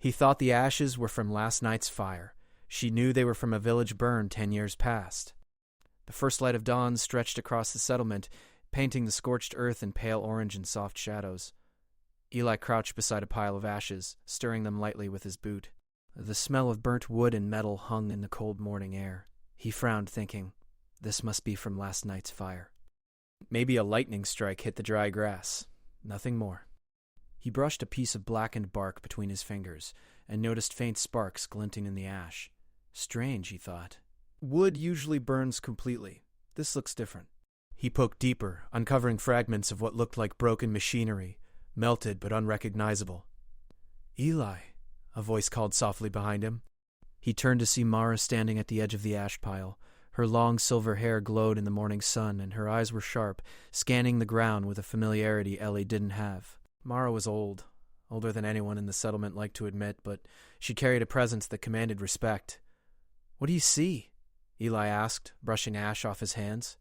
He thought the ashes were from last night's fire. She knew they were from a village burned 10 years past. The first light of dawn stretched across the settlement, painting the scorched earth in pale orange and soft shadows. Eli crouched beside a pile of ashes, stirring them lightly with his boot. The smell of burnt wood and metal hung in the cold morning air. He frowned, thinking, this must be from last night's fire. Maybe a lightning strike hit the dry grass. Nothing more. He brushed a piece of blackened bark between his fingers and noticed faint sparks glinting in the ash. Strange, he thought. Wood usually burns completely. This looks different. He poked deeper, uncovering fragments of what looked like broken machinery, melted but unrecognizable. Eli, a voice called softly behind him. He turned to see Mara standing at the edge of the ash pile. Her long silver hair glowed in the morning sun, and her eyes were sharp, scanning the ground with a familiarity Ellie didn't have. Mara was old, older than anyone in the settlement liked to admit, but she carried a presence that commanded respect. What do you see? Eli asked, brushing ash off his hands.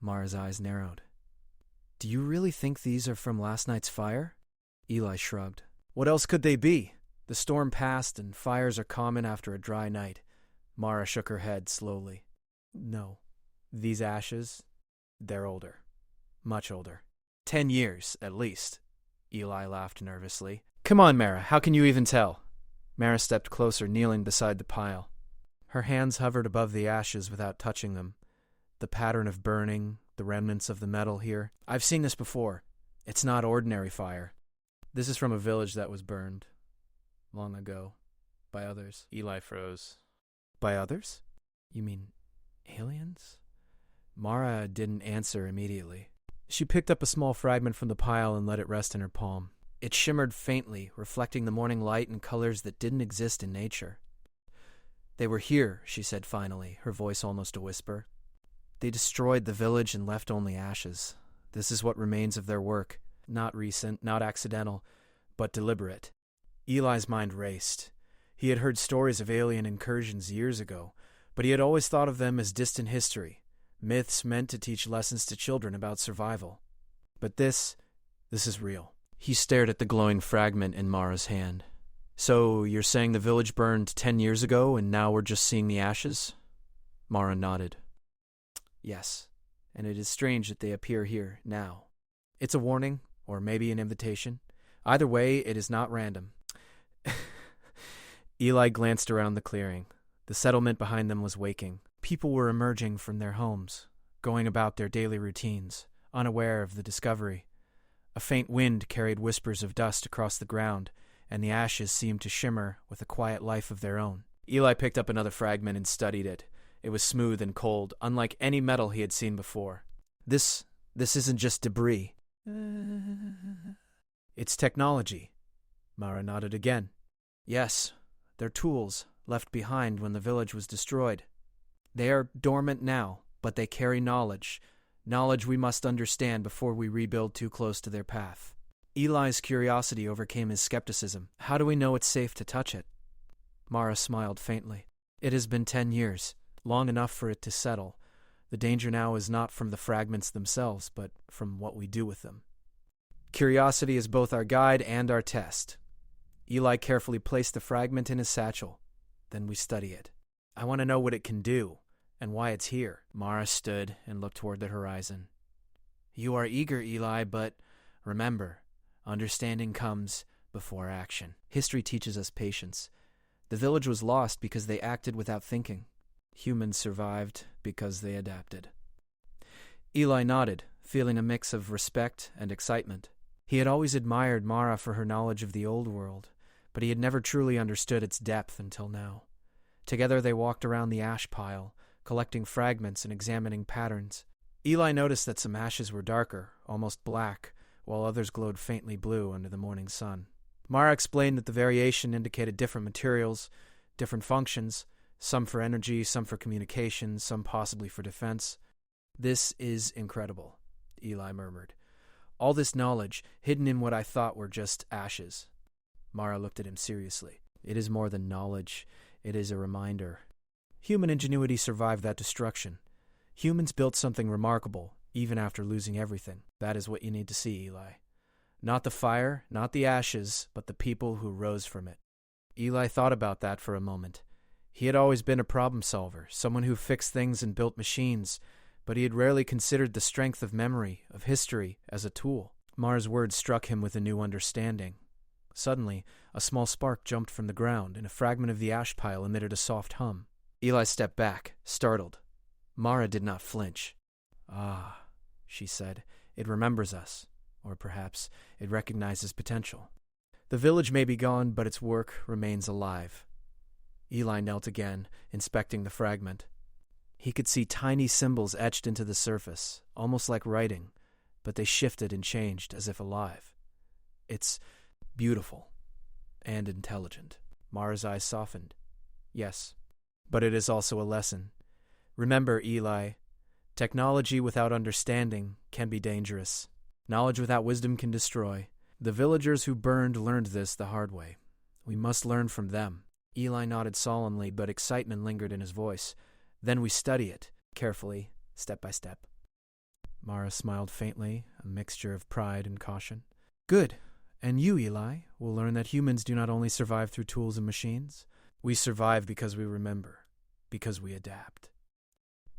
Mara's eyes narrowed. Do you really think these are from last night's fire? Eli shrugged. What else could they be? The storm passed, and fires are common after a dry night. Mara shook her head slowly. No. These ashes, they're older. Much older. 10 years, at least. Eli laughed nervously. Come on, Mara, how can you even tell? Mara stepped closer, kneeling beside the pile. Her hands hovered above the ashes without touching them. The pattern of burning, the remnants of the metal here. I've seen this before. It's not ordinary fire. This is from a village that was burned. Long ago. By others. Eli froze. By others? You mean aliens? Mara didn't answer immediately. She picked up a small fragment from the pile and let it rest in her palm. It shimmered faintly, reflecting the morning light in colors that didn't exist in nature. They were here, she said finally, her voice almost a whisper. They destroyed the village and left only ashes. This is what remains of their work. Not recent, not accidental, but deliberate. Eli's mind raced. He had heard stories of alien incursions years ago, but he had always thought of them as distant history, myths meant to teach lessons to children about survival. But this is real. He stared at the glowing fragment in Mara's hand. So, you're saying the village burned 10 years ago and now we're just seeing the ashes? Mara nodded. Yes, and it is strange that they appear here now. It's a warning, or maybe an invitation. Either way, it is not random. Eli glanced around the clearing. The settlement behind them was waking. People were emerging from their homes, going about their daily routines, unaware of the discovery. A faint wind carried whispers of dust across the ground, and the ashes seemed to shimmer with a quiet life of their own. Eli picked up another fragment and studied it. It was smooth and cold, unlike any metal he had seen before. This isn't just debris. It's technology. Mara nodded again. Yes, they're tools left behind when the village was destroyed. They are dormant now, but they carry knowledge we must understand before we rebuild too close to their path. Eli's curiosity overcame his skepticism. How do we know it's safe to touch it? Mara smiled faintly. It has been 10 years, long enough for it to settle. The danger now is not from the fragments themselves, but from what we do with them. Curiosity is both our guide and our test. Eli carefully placed the fragment in his satchel. Then we study it. I want to know what it can do, and why it's here. Mara stood and looked toward the horizon. You are eager, Eli, but remember, understanding comes before action. History teaches us patience. The village was lost because they acted without thinking. Humans survived because they adapted. Eli nodded, feeling a mix of respect and excitement. He had always admired Mara for her knowledge of the old world, but he had never truly understood its depth until now. Together they walked around the ash pile, collecting fragments and examining patterns. Eli noticed that some ashes were darker, almost black, while others glowed faintly blue under the morning sun. Mara explained that the variation indicated different materials, different functions, some for energy, some for communication, some possibly for defense. This is incredible, Eli murmured. All this knowledge, hidden in what I thought were just ashes. Mara looked at him seriously. It is more than knowledge. It is a reminder. Human ingenuity survived that destruction. Humans built something remarkable, even after losing everything. That is what you need to see, Eli. Not the fire, not the ashes, but the people who rose from it. Eli thought about that for a moment. He had always been a problem solver, someone who fixed things and built machines, but he had rarely considered the strength of memory, of history, as a tool. Mara's words struck him with a new understanding. Suddenly, a small spark jumped from the ground, and a fragment of the ash pile emitted a soft hum. Eli stepped back, startled. Mara did not flinch. "Ah," she said, "it remembers us. Or perhaps it recognizes potential. The village may be gone, but its work remains alive." Eli knelt again, inspecting the fragment. He could see tiny symbols etched into the surface, almost like writing, but they shifted and changed as if alive. "It's beautiful and intelligent." Mara's eyes softened. "Yes, but it is also a lesson. Remember, Eli, technology without understanding can be dangerous. Knowledge without wisdom can destroy. The villagers who burned learned this the hard way. We must learn from them." Eli nodded solemnly, but excitement lingered in his voice. "Then we study it, carefully, step by step." Mara smiled faintly, a mixture of pride and caution. "Good. And you, Eli, will learn that humans do not only survive through tools and machines. We survive because we remember, because we adapt,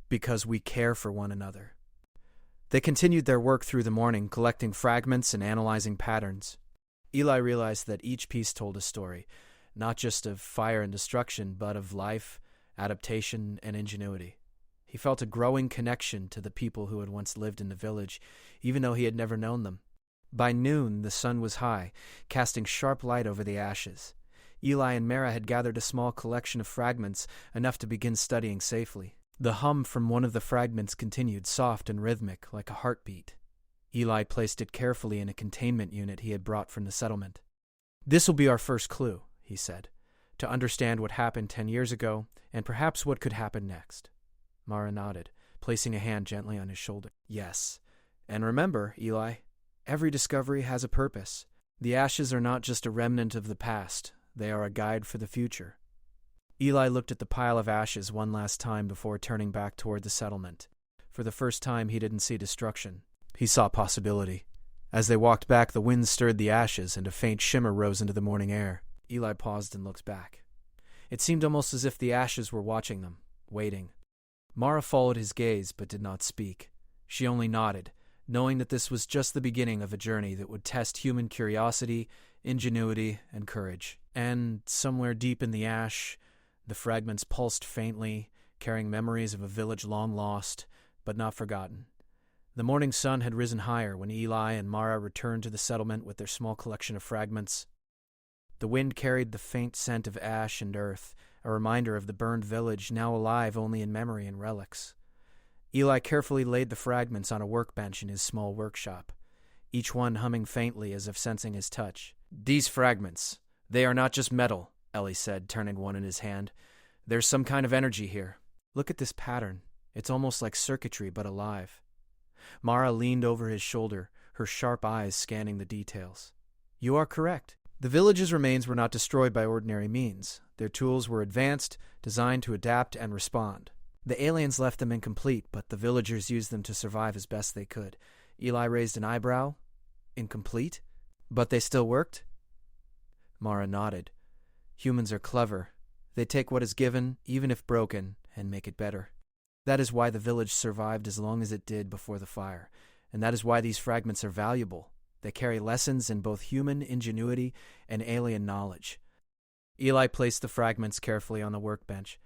because we care for one another." They continued their work through the morning, collecting fragments and analyzing patterns. Eli realized that each piece told a story, not just of fire and destruction, but of life, adaptation, and ingenuity. He felt a growing connection to the people who had once lived in the village, even though he had never known them. By noon, the sun was high, casting sharp light over the ashes. Eli and Mara had gathered a small collection of fragments, enough to begin studying safely. The hum from one of the fragments continued, soft and rhythmic, like a heartbeat. Eli placed it carefully in a containment unit he had brought from the settlement. "This will be our first clue," he said, "to understand what happened 10 years ago, and perhaps what could happen next." Mara nodded, placing a hand gently on his shoulder. "Yes. And remember, Eli, every discovery has a purpose. The ashes are not just a remnant of the past. They are a guide for the future." Eli looked at the pile of ashes one last time before turning back toward the settlement. For the first time, he didn't see destruction. He saw possibility. As they walked back, the wind stirred the ashes, and a faint shimmer rose into the morning air. Eli paused and looked back. It seemed almost as if the ashes were watching them, waiting. Mara followed his gaze, but did not speak. She only nodded, knowing that this was just the beginning of a journey that would test human curiosity, ingenuity, and courage. And somewhere deep in the ash, the fragments pulsed faintly, carrying memories of a village long lost, but not forgotten. The morning sun had risen higher when Eli and Mara returned to the settlement with their small collection of fragments. The wind carried the faint scent of ash and earth, a reminder of the burned village now alive only in memory and relics. Eli carefully laid the fragments on a workbench in his small workshop, each one humming faintly as if sensing his touch. "These fragments, they are not just metal," Ellie said, turning one in his hand. "There's some kind of energy here. Look at this pattern. It's almost like circuitry, but alive." Mara leaned over his shoulder, her sharp eyes scanning the details. "You are correct. The village's remains were not destroyed by ordinary means. Their tools were advanced, designed to adapt and respond. The aliens left them incomplete, but the villagers used them to survive as best they could." Eli raised an eyebrow. "Incomplete? But they still worked?" Mara nodded. "Humans are clever. They take what is given, even if broken, and make it better. That is why the village survived as long as it did before the fire, and that is why these fragments are valuable. They carry lessons in both human ingenuity and alien knowledge." Eli placed the fragments carefully on the workbench.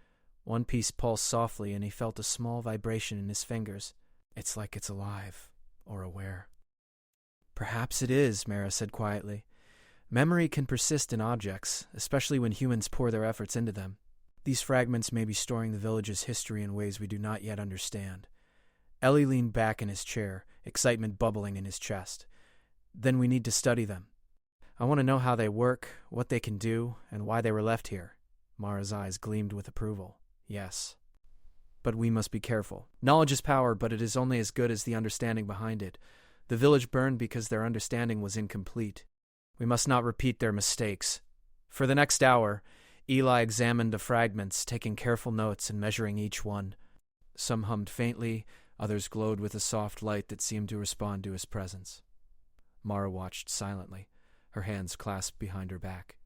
One piece pulsed softly, and he felt a small vibration in his fingers. "It's like it's alive, or aware." "Perhaps it is," Mara said quietly. "Memory can persist in objects, especially when humans pour their efforts into them. These fragments may be storing the village's history in ways we do not yet understand." Ellie leaned back in his chair, excitement bubbling in his chest. "Then we need to study them. I want to know how they work, what they can do, and why they were left here." Mara's eyes gleamed with approval. "Yes. But we must be careful. Knowledge is power, but it is only as good as the understanding behind it. The village burned because their understanding was incomplete. We must not repeat their mistakes." For the next hour, Eli examined the fragments, taking careful notes and measuring each one. Some hummed faintly, others glowed with a soft light that seemed to respond to his presence. Mara watched silently, her hands clasped behind her back.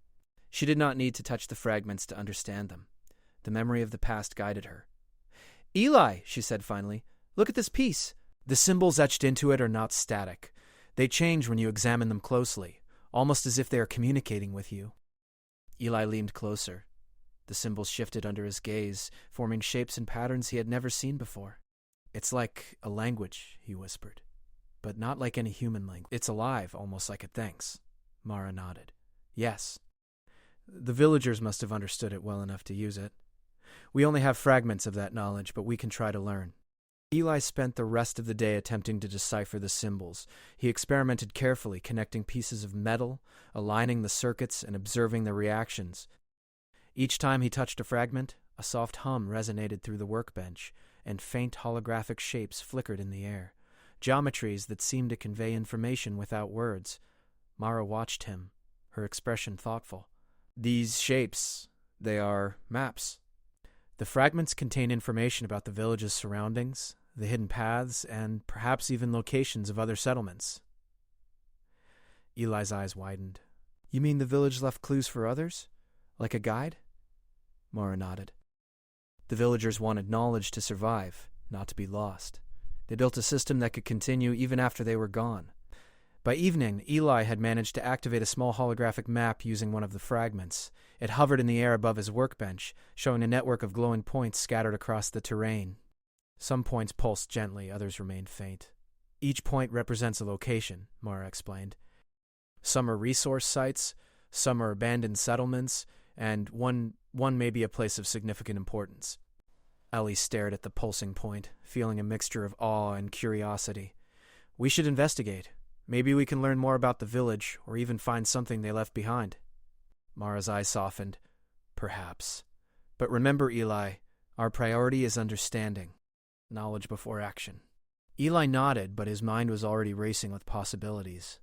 She did not need to touch the fragments to understand them. The memory of the past guided her. "Eli," she said finally, "look at this piece. The symbols etched into it are not static. They change when you examine them closely, almost as if they are communicating with you." Eli leaned closer. The symbols shifted under his gaze, forming shapes and patterns he had never seen before. "It's like a language," he whispered. "But not like any human language. It's alive, almost like it thinks." Mara nodded. "Yes. The villagers must have understood it well enough to use it. We only have fragments of that knowledge, but we can try to learn." Eli spent the rest of the day attempting to decipher the symbols. He experimented carefully, connecting pieces of metal, aligning the circuits, and observing the reactions. Each time he touched a fragment, a soft hum resonated through the workbench, and faint holographic shapes flickered in the air, geometries that seemed to convey information without words. Mara watched him, her expression thoughtful. "These shapes, they are maps. The fragments contain information about the village's surroundings, the hidden paths, and perhaps even locations of other settlements." Eli's eyes widened. "You mean the village left clues for others? Like a guide?" Mara nodded. "The villagers wanted knowledge to survive, not to be lost. They built a system that could continue even after they were gone. By evening, Eli had managed to activate a small holographic map using one of the fragments. It hovered in the air above his workbench, showing a network of glowing points scattered across the terrain. Some points pulsed gently, others remained faint. "Each point represents a location," Mara explained. "Some are resource sites, some are abandoned settlements, and one may be a place of significant importance." Ellie stared at the pulsing point, feeling a mixture of awe and curiosity. "We should investigate. Maybe we can learn more about the village, or even find something they left behind." Mara's eyes softened. "Perhaps. But remember, Eli, our priority is understanding. Knowledge before action." Eli nodded, but his mind was already racing with possibilities.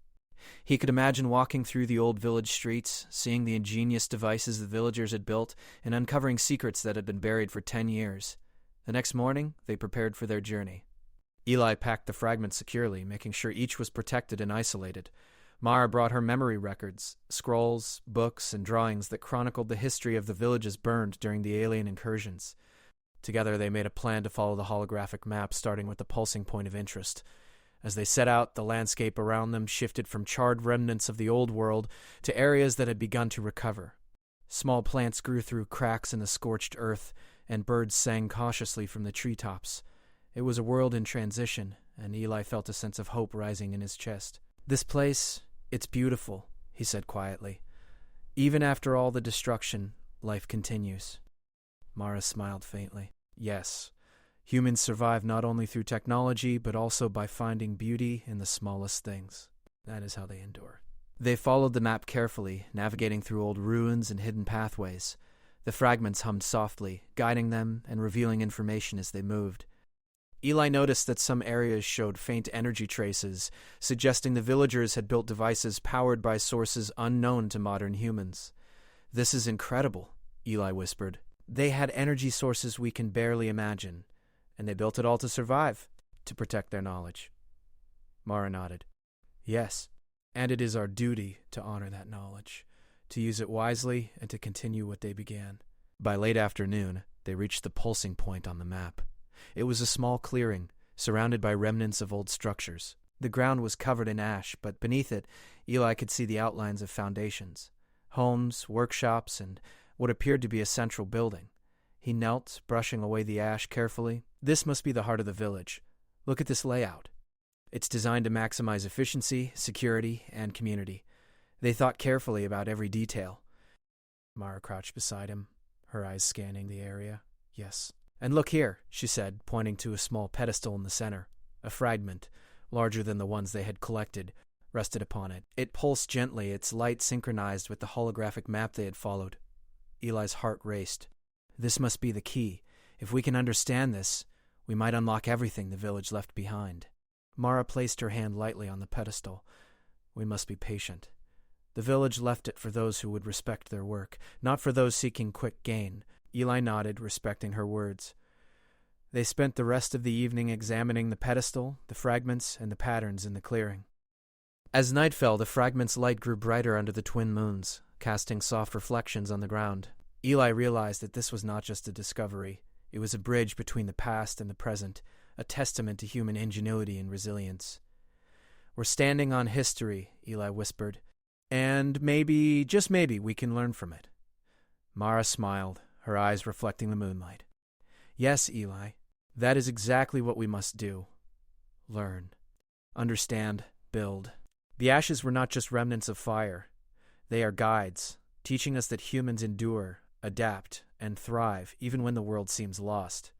He could imagine walking through the old village streets, seeing the ingenious devices the villagers had built, and uncovering secrets that had been buried for 10 years. The next morning, they prepared for their journey. Eli packed the fragments securely, making sure each was protected and isolated. Mara brought her memory records, scrolls, books, and drawings that chronicled the history of the villages burned during the alien incursions. Together they made a plan to follow the holographic map, starting with the pulsing point of interest. As they set out, the landscape around them shifted from charred remnants of the old world to areas that had begun to recover. Small plants grew through cracks in the scorched earth, and birds sang cautiously from the treetops. It was a world in transition, and Eli felt a sense of hope rising in his chest. "This place, it's beautiful," he said quietly. "Even after all the destruction, life continues." Mara smiled faintly. "Yes, humans survive not only through technology, but also by finding beauty in the smallest things. That is how they endure." They followed the map carefully, navigating through old ruins and hidden pathways. The fragments hummed softly, guiding them and revealing information as they moved. Eli noticed that some areas showed faint energy traces, suggesting the villagers had built devices powered by sources unknown to modern humans. "This is incredible," Eli whispered. "They had energy sources we can barely imagine, and they built it all to survive, to protect their knowledge." Mara nodded. "Yes, and it is our duty to honor that knowledge, to use it wisely, and to continue what they began." By late afternoon, they reached the pulsing point on the map. It was a small clearing, surrounded by remnants of old structures. The ground was covered in ash, but beneath it, Eli could see the outlines of foundations, homes, workshops, and what appeared to be a central building. He knelt, brushing away the ash carefully. "This must be the heart of the village. Look at this layout. It's designed to maximize efficiency, security, and community. They thought carefully about every detail." Mara crouched beside him, her eyes scanning the area. "Yes. And look here," she said, pointing to a small pedestal in the center. A fragment, larger than the ones they had collected, rested upon it. It pulsed gently, its light synchronized with the holographic map they had followed. Eli's heart raced. This must be the key. If we can understand this, we might unlock everything the village left behind. Mara placed her hand lightly on the pedestal. "We must be patient. The village left it for those who would respect their work, not for those seeking quick gain." Eli nodded, respecting her words. They spent the rest of the evening examining the pedestal, the fragments, and the patterns in the clearing. As night fell, the fragment's light grew brighter under the twin moons, casting soft reflections on the ground. Eli realized that this was not just a discovery. It was a bridge between the past and the present, a testament to human ingenuity and resilience. "We're standing on history," Eli whispered, "and maybe, just maybe, we can learn from it." Mara smiled, her eyes reflecting the moonlight. "Yes, Eli, that is exactly what we must do. Learn. Understand. Build." The ashes were not just remnants of fire. They are guides, teaching us that humans endure, adapt, and thrive even when the world seems lost.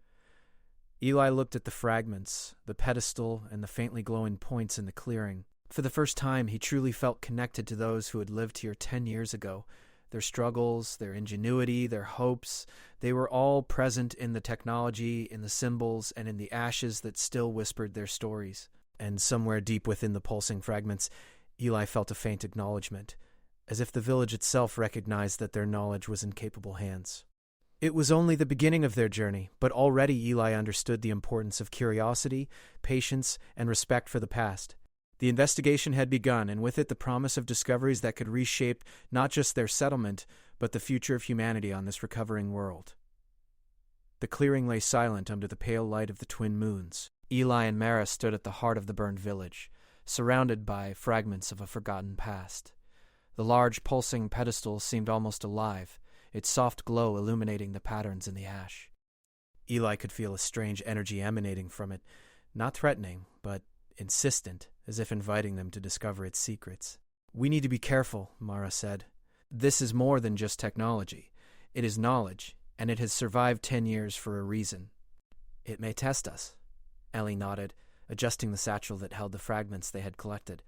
Eli looked at the fragments, the pedestal, and the faintly glowing points in the clearing. For the first time, he truly felt connected to those who had lived here 10 years ago. Their struggles, their ingenuity, their hopes, they were all present in the technology, in the symbols, and in the ashes that still whispered their stories. And somewhere deep within the pulsing fragments, Eli felt a faint acknowledgement, as if the village itself recognized that their knowledge was in capable hands. It was only the beginning of their journey, but already Eli understood the importance of curiosity, patience, and respect for the past. The investigation had begun, and with it the promise of discoveries that could reshape not just their settlement, but the future of humanity on this recovering world. The clearing lay silent under the pale light of the twin moons. Eli and Mara stood at the heart of the burned village, surrounded by fragments of a forgotten past. The large, pulsing pedestal seemed almost alive, its soft glow illuminating the patterns in the ash. Eli could feel a strange energy emanating from it, not threatening, but insistent, as if inviting them to discover its secrets. "We need to be careful," Mara said. "This is more than just technology. It is knowledge, and it has survived 10 years for a reason." "It may test us." Ellie nodded, adjusting the satchel that held the fragments they had collected.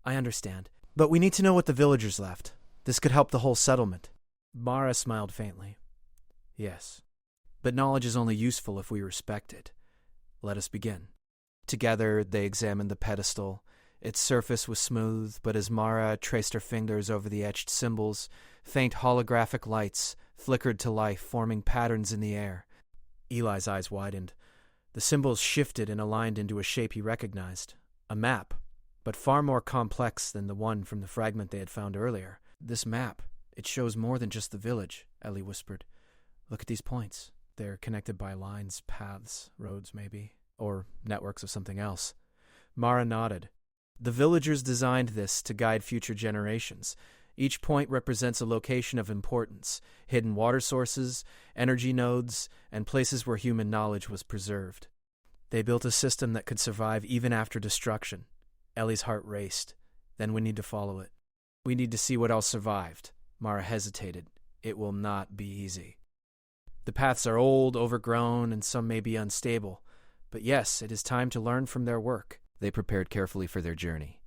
"I understand. But we need to know what the villagers left. This could help the whole settlement." Mara smiled faintly. "Yes. But knowledge is only useful if we respect it. Let us begin." Together, they examined the pedestal. Its surface was smooth, but as Mara traced her fingers over the etched symbols, faint holographic lights flickered to life, forming patterns in the air. Eli's eyes widened. The symbols shifted and aligned into a shape he recognized. A map, but far more complex than the one from the fragment they had found earlier. "This map, it shows more than just the village," Ellie whispered. "Look at these points. They're connected by lines, paths, roads maybe, or networks of something else." Mara nodded. "The villagers designed this to guide future generations. Each point represents a location of importance, hidden water sources, energy nodes, and places where human knowledge was preserved. They built a system that could survive even after destruction." Ellie's heart raced. "Then we need to follow it. We need to see what else survived." Mara hesitated. "It will not be easy. The paths are old, overgrown, and some may be unstable. But yes, it is time to learn from their work." They prepared carefully for their journey.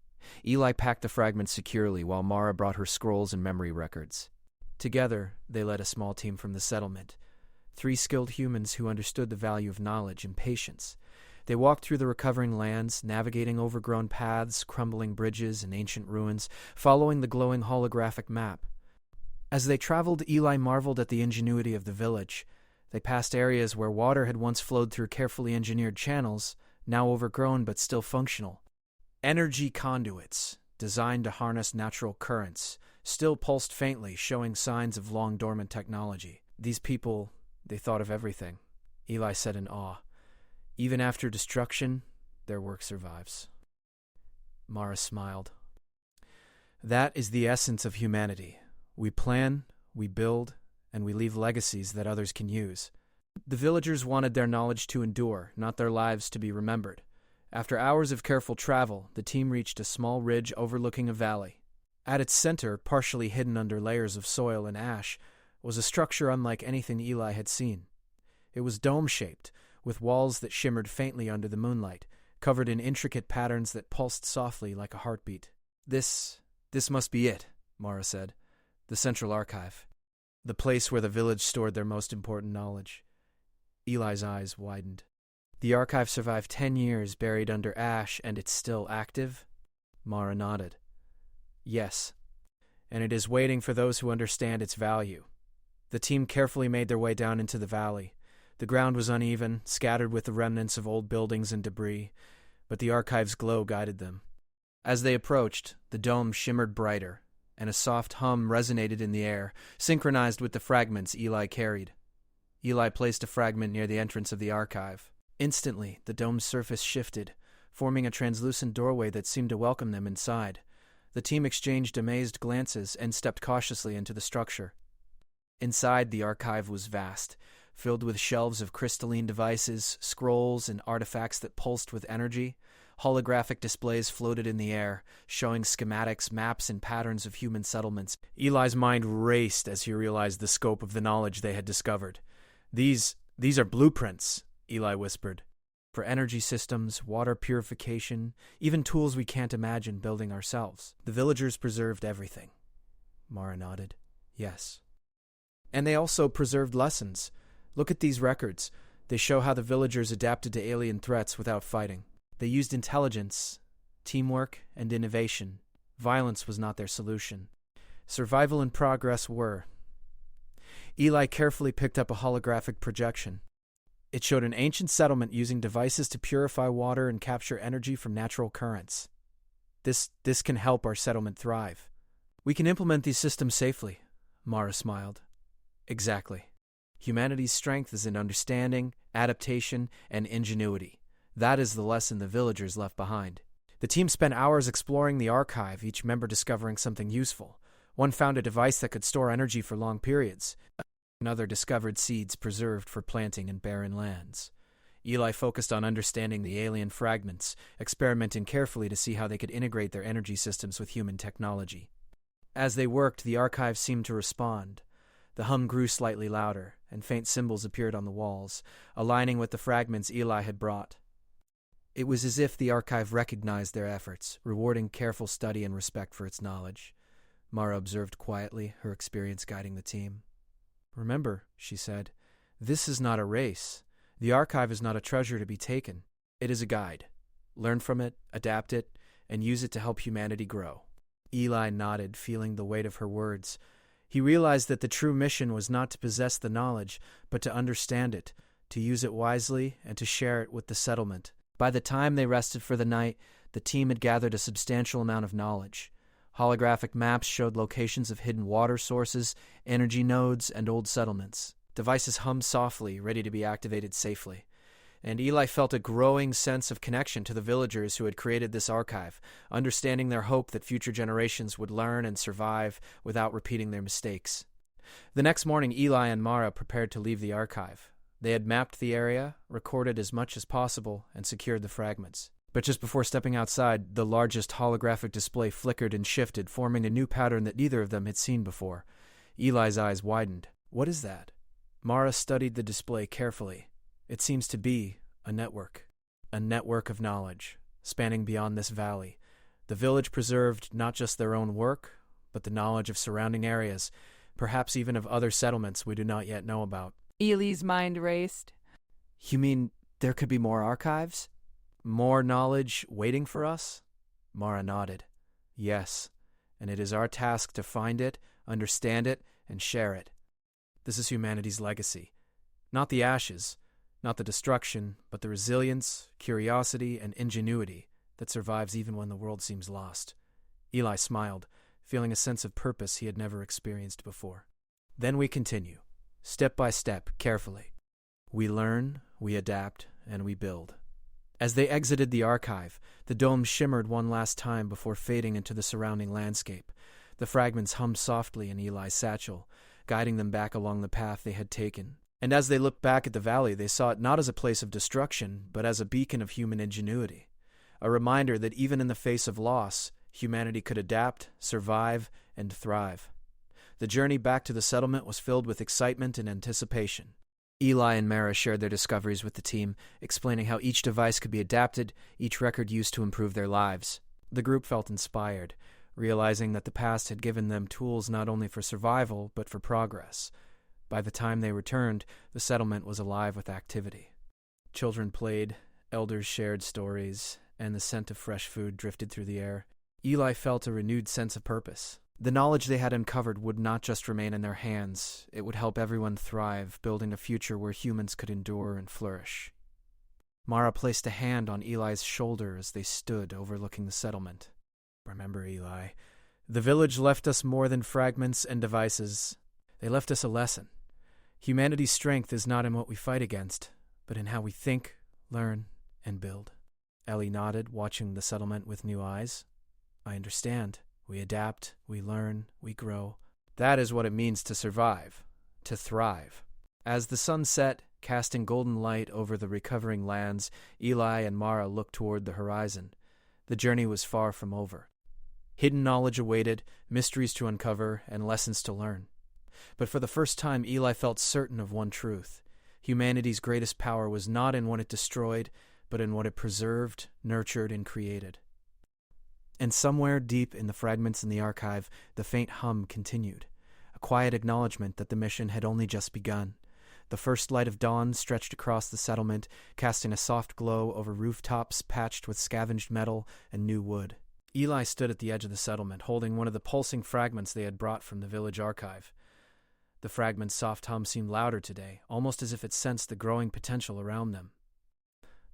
Eli packed the fragments securely while Mara brought her scrolls and memory records. Together, they led a small team from the settlement, 3 skilled humans who understood the value of knowledge and patience. They walked through the recovering lands, navigating overgrown paths, crumbling bridges, and ancient ruins, following the glowing holographic map. As they traveled, Eli marveled at the ingenuity of the village. They passed areas where water had once flowed through carefully engineered channels, now overgrown but still functional. Energy conduits, designed to harness natural currents, still pulsed faintly, showing signs of long-dormant technology. "These people, they thought of everything," Eli said in awe. "Even after destruction, their work survives." Mara smiled. "That is the essence of humanity. We plan, we build, and we leave legacies that others can use." The villagers wanted their knowledge to endure, not their lives to be remembered. After hours of careful travel, the team reached a small ridge overlooking a valley. At its center, partially hidden under layers of soil and ash, was a structure unlike anything Eli had seen. It was dome-shaped, with walls that shimmered faintly under the moonlight, covered in intricate patterns that pulsed softly like a heartbeat. This must be it," Mara said. "The central archive. The place where the village stored their most important knowledge." Eli's eyes widened. "The archive survived 10 years buried under ash, and it's still active?" Mara nodded. "Yes, and it is waiting for those who understand its value." The team carefully made their way down into the valley. The ground was uneven, scattered with the remnants of old buildings and debris, but the archive's glow guided them. As they approached, the dome shimmered brighter, and a soft hum resonated in the air, synchronized with the fragments Eli carried. Eli placed a fragment near the entrance of the archive. Instantly, the dome's surface shifted, forming a translucent doorway that seemed to welcome them inside. The team exchanged amazed glances and stepped cautiously into the structure. Inside, the archive was vast, filled with shelves of crystalline devices, scrolls, and artifacts that pulsed with energy. Holographic displays floated in the air, showing schematics, maps, and patterns of human settlements. Eli's mind raced as he realized the scope of the knowledge they had discovered. These are blueprints, Eli whispered, for energy systems, water purification, even tools we can't imagine building ourselves. The villagers preserved everything. Mara nodded. Yes. And they also preserved lessons. Look at these records. They show how the villagers adapted to alien threats without fighting. They used intelligence, teamwork, and innovation. Violence was not their solution. Survival and progress were. Eli carefully picked up a holographic projection. It showed an ancient settlement using devices to purify water and capture energy from natural currents. This can help our settlement thrive. We can implement these systems safely, Mara smiled. Exactly. Humanity's strength is in understanding, adaptation, and ingenuity. That is the lesson the villagers left behind. The team spent hours exploring the archive, each member discovering something useful. One found a device that could store energy for long periods. Another discovered seeds preserved for planting in barren lands. Eli focused on understanding the alien fragments, experimenting carefully to see how they could integrate their energy systems with human technology. As they worked, the archive seemed to respond. The hum grew slightly louder, and faint symbols appeared on the walls, aligning with the fragments Eli had brought. It was as if the archive recognized their efforts, rewarding careful study and respect for its knowledge. Mara observed quietly, her experience guiding the team. Remember, she said, this is not a race. The archive is not a treasure to be taken. It is a guide. Learn from it, adapt it, and use it to help humanity grow. Eli nodded, feeling the weight of her words. He realized that the true mission was not to possess the knowledge, but to understand it, to use it wisely, and to share it with the settlement. By the time they rested for the night, the team had gathered a substantial amount of knowledge. Holographic maps showed locations of hidden water sources, energy nodes, and old settlements. Devices hummed softly, ready to be activated safely. And Eli felt a growing sense of connection to the villagers who had created this archive, understanding their hope that future generations would learn and survive without repeating their mistakes. The next morning, Eli and Mara prepared to leave the archive. They had mapped the area, recorded as much as possible, and secured the fragments. But just before stepping outside, the largest holographic display flickered and shifted, forming a new pattern that neither of them had seen before. Eli's eyes widened. What is that? Mara studied the display carefully. It seems to be a network of knowledge, spanning beyond this valley. The village preserved not just their own work, but the knowledge of surrounding areas, perhaps even of other settlements we do not yet know about. Eli's mind raced. You mean there could be more archives? More knowledge waiting for us? Mara nodded. Yes, and it is our task to find it, understand it, and share it. This is humanity's legacy. Not the ashes, not the destruction, but the resilience, curiosity, and ingenuity that survives even when the world seems lost. Eli smiled, feeling a sense of purpose he had never experienced before. Then we continue, step by step, carefully. We learn, we adapt, and we build. As they exited the archive, the dome shimmered one last time before fading into the surrounding landscape. The fragments hummed softly in Eli's satchel, guiding them back along the path they had taken. And as they looked back at the valley, they saw it not as a place of destruction, but as a beacon of human ingenuity. A reminder that even in the face of loss, humanity could adapt, survive, and thrive. The journey back to the settlement was filled with excitement and anticipation. Eli and Mara shared their discoveries with the team, explaining how each device could be adapted, each record used to improve their lives. The group felt inspired, realizing that the past had given them tools not only for survival, but for progress. By the time they returned, the settlement was alive with activity. Children played, elders shared stories, and the scent of fresh food drifted through the air. Eli felt a renewed sense of purpose. The knowledge they had uncovered would not just remain in their hands, it would help everyone thrive, building a future where humans could endure and flourish. Mara placed a hand on Eli's shoulder as they stood overlooking the settlement. Remember, Eli, the village left us more than fragments and devices. They left us a lesson. Humanity's strength is not in what we fight against, but in how we think, learn, and build. Ellie nodded, watching the settlement with new eyes. I understand. We adapt, we learn, we grow. That is what it means to survive, to thrive. As the sun set, casting golden light over the recovering lands, Eli and Mara looked toward the horizon. The journey was far from over. Hidden knowledge awaited, mysteries to uncover, and lessons to learn. But for the first time, Eli felt certain of one truth. Humanity's greatest power was not in what it destroyed, but in what it preserved, nurtured, and created. And somewhere deep in the fragments in the archive, the faint hum continued, a quiet acknowledgement that the mission had only just begun. The first light of dawn stretched across the settlement, casting a soft glow over rooftops patched with scavenged metal and new wood. Eli stood at the edge of the settlement, holding one of the pulsing fragments they had brought from the village archive. The fragment's soft hum seemed louder today, almost as if it sensed the growing potential around them.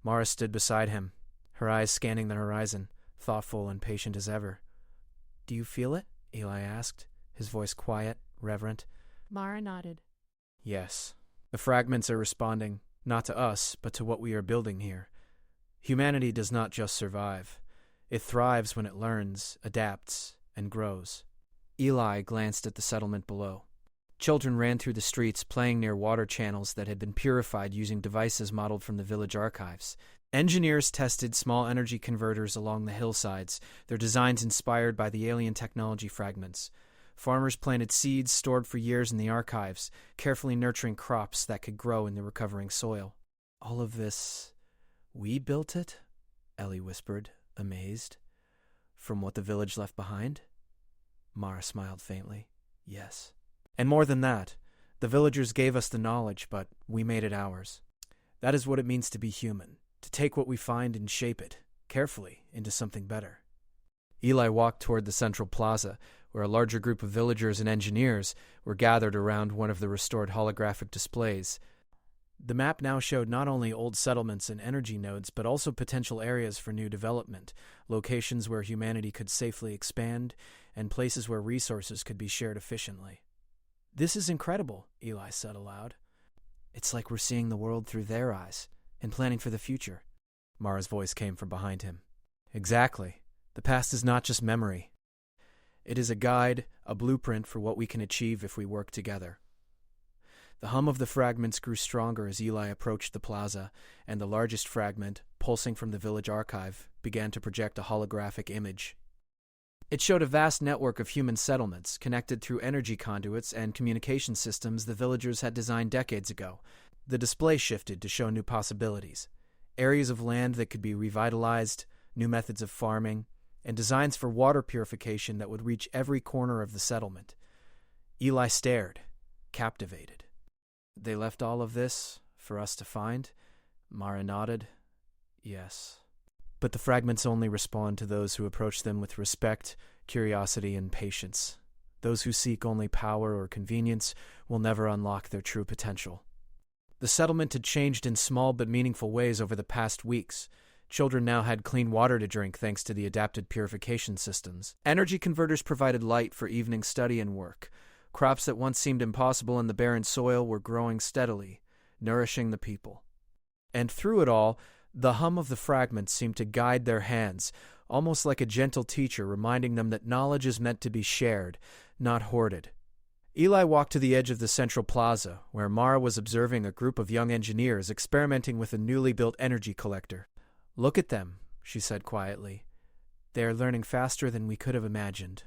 Mara stood beside him, her eyes scanning the horizon, thoughtful and patient as ever. Do you feel it? Eli asked, his voice quiet, reverent. Mara nodded. Yes. The fragments are responding, not to us, but to what we are building here. Humanity does not just survive. It thrives when it learns, adapts, and grows. Eli glanced at the settlement below. Children ran through the streets, playing near water channels that had been purified using devices modeled from the village archives. Engineers tested small energy converters along the hillsides, their designs inspired by the alien technology fragments. Farmers planted seeds stored for years in the archives, carefully nurturing crops that could grow in the recovering soil. All of this, we built it? Ellie whispered, amazed. From what the village left behind? Mara smiled faintly. Yes. And more than that, the villagers gave us the knowledge, but we made it ours. That is what it means to be human, to take what we find and shape it, carefully, into something better. Eli walked toward the central plaza, where a larger group of villagers and engineers were gathered around one of the restored holographic displays. The map now showed not only old settlements and energy nodes, but also potential areas for new development, locations where humanity could safely expand, and places where resources could be shared efficiently. This is incredible, Eli said aloud. It's like we're seeing the world through their eyes and planning for the future. Mara's voice came from behind him. Exactly. The past is not just memory. It is a guide, a blueprint for what we can achieve if we work together. The hum of the fragments grew stronger as Eli approached the plaza, and the largest fragment, pulsing from the village archive, began to project a holographic image. It showed a vast network of human settlements, connected through energy conduits and communication systems the villagers had designed decades ago. The display shifted to show new possibilities, areas of land that could be revitalized, new methods of farming, and designs for water purification that would reach every corner of the settlement. Eli stared, captivated. They left all of this for us to find? Mara nodded. Yes. But the fragments only respond to those who approach them with respect, curiosity, and patience. Those who seek only power or convenience will never unlock their true potential. The settlement had changed in small but meaningful ways over the past weeks. Children now had clean water to drink thanks to the adapted purification systems. Energy converters provided light for evening study and work. Crops that once seemed impossible in the barren soil were growing steadily, nourishing the people. And through it all, the hum of the fragments seemed to guide their hands, almost like a gentle teacher reminding them that knowledge is meant to be shared, not hoarded. Eli walked to the edge of the central plaza, where Mara was observing a group of young engineers experimenting with a newly built energy collector. Look at them, she said quietly. They are learning faster than we could have imagined.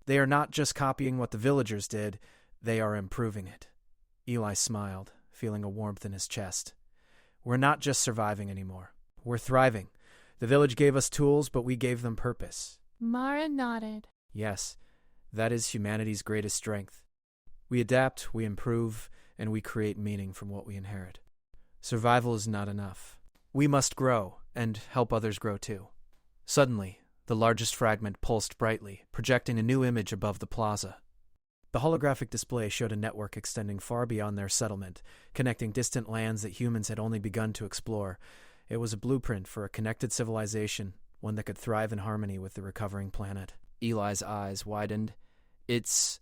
They are not just copying what the villagers did, they are improving it. Eli smiled, feeling a warmth in his chest. We're not just surviving anymore. We're thriving. The village gave us tools, but we gave them purpose. Mara nodded. Yes, that is humanity's greatest strength. We adapt, we improve, and we create meaning from what we inherit. Survival is not enough. We must grow, and help others grow too. Suddenly, the largest fragment pulsed brightly, projecting a new image above the plaza. The holographic display showed a network extending far beyond their settlement, connecting distant lands that humans had only begun to explore. It was a blueprint for a connected civilization, one that could thrive in harmony with the recovering planet. Eli's eyes widened. It's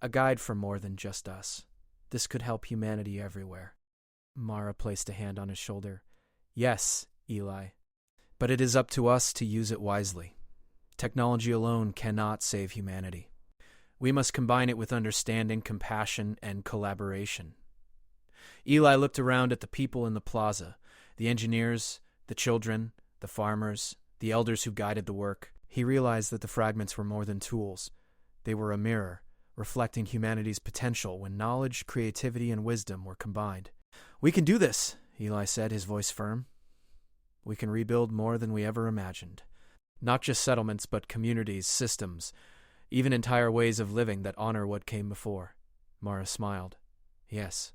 a guide for more than just us. This could help humanity everywhere. Mara placed a hand on his shoulder. Yes, Eli. But it is up to us to use it wisely. Technology alone cannot save humanity. We must combine it with understanding, compassion, and collaboration. Eli looked around at the people in the plaza, the engineers, the children, the farmers, the elders who guided the work. He realized that the fragments were more than tools. They were a mirror, reflecting humanity's potential when knowledge, creativity, and wisdom were combined. "We can do this," Eli said, his voice firm. "We can rebuild more than we ever imagined. Not just settlements, but communities, systems, even entire ways of living that honor what came before." Mara smiled. "Yes.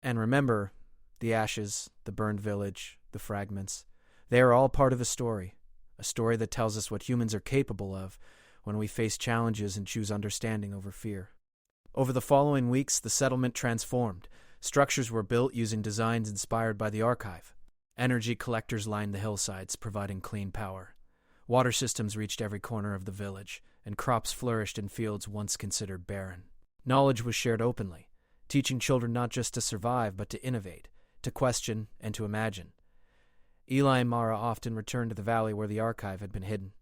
And remember, the ashes, the burned village, the fragments, they are all part of a story that tells us what humans are capable of when we face challenges and choose understanding over fear." Over the following weeks, the settlement transformed. Structures were built using designs inspired by the archive. Energy collectors lined the hillsides, providing clean power. Water systems reached every corner of the village, and crops flourished in fields once considered barren. Knowledge was shared openly, teaching children not just to survive, but to innovate, to question, and to imagine. Eli and Mara often returned to the valley where the archive had been hidden.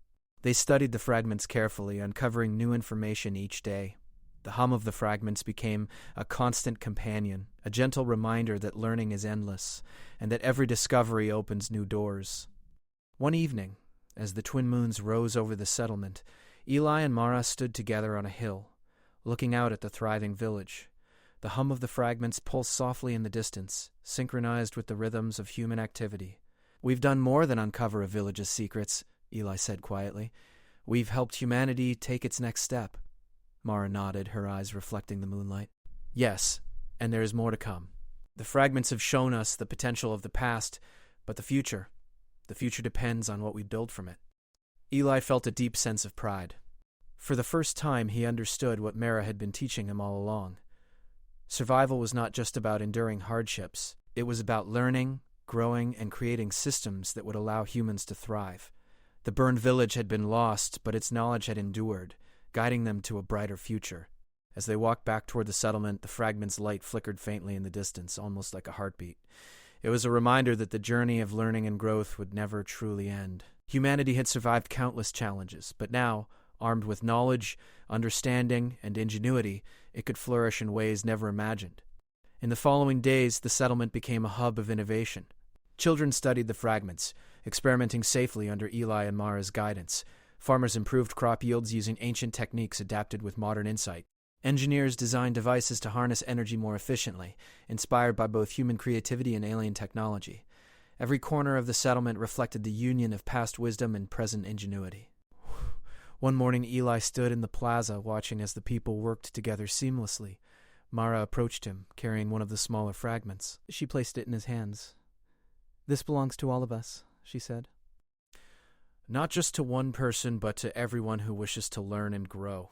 They studied the fragments carefully, uncovering new information each day. The hum of the fragments became a constant companion, a gentle reminder that learning is endless, and that every discovery opens new doors. One evening, as the twin moons rose over the settlement, Eli and Mara stood together on a hill, looking out at the thriving village. The hum of the fragments pulsed softly in the distance, synchronized with the rhythms of human activity. "We've done more than uncover a village's secrets," Eli said quietly. "We've helped humanity take its next step." Mara nodded, her eyes reflecting the moonlight. "Yes, and there is more to come. The fragments have shown us the potential of the past, but the future depends on what we build from it." Eli felt a deep sense of pride. For the first time, he understood what Mara had been teaching him all along. Survival was not just about enduring hardships. It was about learning, growing, and creating systems that would allow humans to thrive. The burned village had been lost, but its knowledge had endured, guiding them to a brighter future. As they walked back toward the settlement, the fragment's light flickered faintly in the distance, almost like a heartbeat. It was a reminder that the journey of learning and growth would never truly end. Humanity had survived countless challenges, but now, armed with knowledge, understanding, and ingenuity, it could flourish in ways never imagined. In the following days, the settlement became a hub of innovation. Children studied the fragments, experimenting safely under Eli and Mara's guidance. Farmers improved crop yields using ancient techniques adapted with modern insight. Engineers designed devices to harness energy more efficiently, inspired by both human creativity and alien technology. Every corner of the settlement reflected the union of past wisdom and present ingenuity. One morning, Eli stood in the plaza watching as the people worked together seamlessly. Mara approached him, carrying one of the smaller fragments. She placed it in his hands. "This belongs to all of us," she said. "Not just to one person, but to everyone who wishes to learn and grow.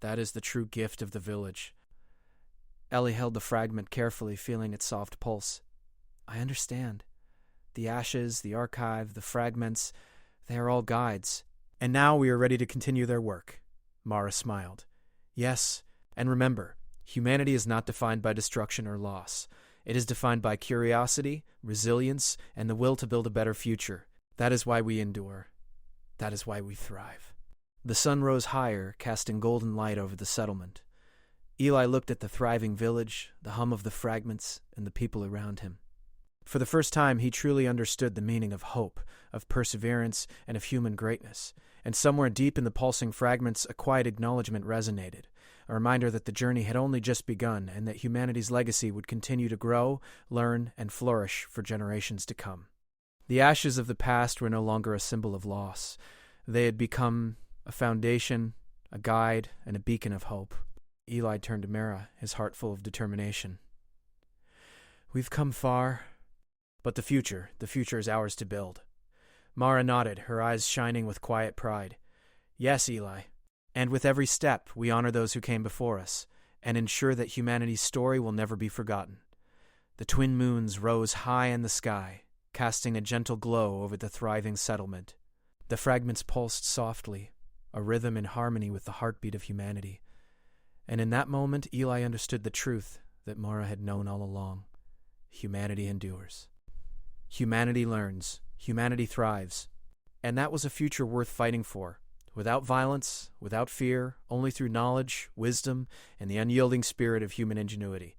That is the true gift of the village." Ellie held the fragment carefully, feeling its soft pulse. "I understand. The ashes, the archive, the fragments, they are all guides. And now we are ready to continue their work." Mara smiled. "Yes, and remember, humanity is not defined by destruction or loss. It is defined by curiosity, resilience, and the will to build a better future. That is why we endure. That is why we thrive." The sun rose higher, casting golden light over the settlement. Eli looked at the thriving village, the hum of the fragments, and the people around him. For the first time, he truly understood the meaning of hope, of perseverance, and of human greatness. And somewhere deep in the pulsing fragments, a quiet acknowledgement resonated, a reminder that the journey had only just begun and that humanity's legacy would continue to grow, learn, and flourish for generations to come. The ashes of the past were no longer a symbol of loss. They had become a foundation, a guide, and a beacon of hope. Eli turned to Mara, his heart full of determination. "We've come far, but the future is ours to build." Mara nodded, her eyes shining with quiet pride. "Yes, Eli. And with every step, we honor those who came before us, and ensure that humanity's story will never be forgotten." The twin moons rose high in the sky, casting a gentle glow over the thriving settlement. The fragments pulsed softly, a rhythm in harmony with the heartbeat of humanity. And in that moment, Eli understood the truth that Mara had known all along. Humanity endures. Humanity learns. Humanity thrives. And that was a future worth fighting for. Without violence, without fear, only through knowledge, wisdom, and the unyielding spirit of human ingenuity.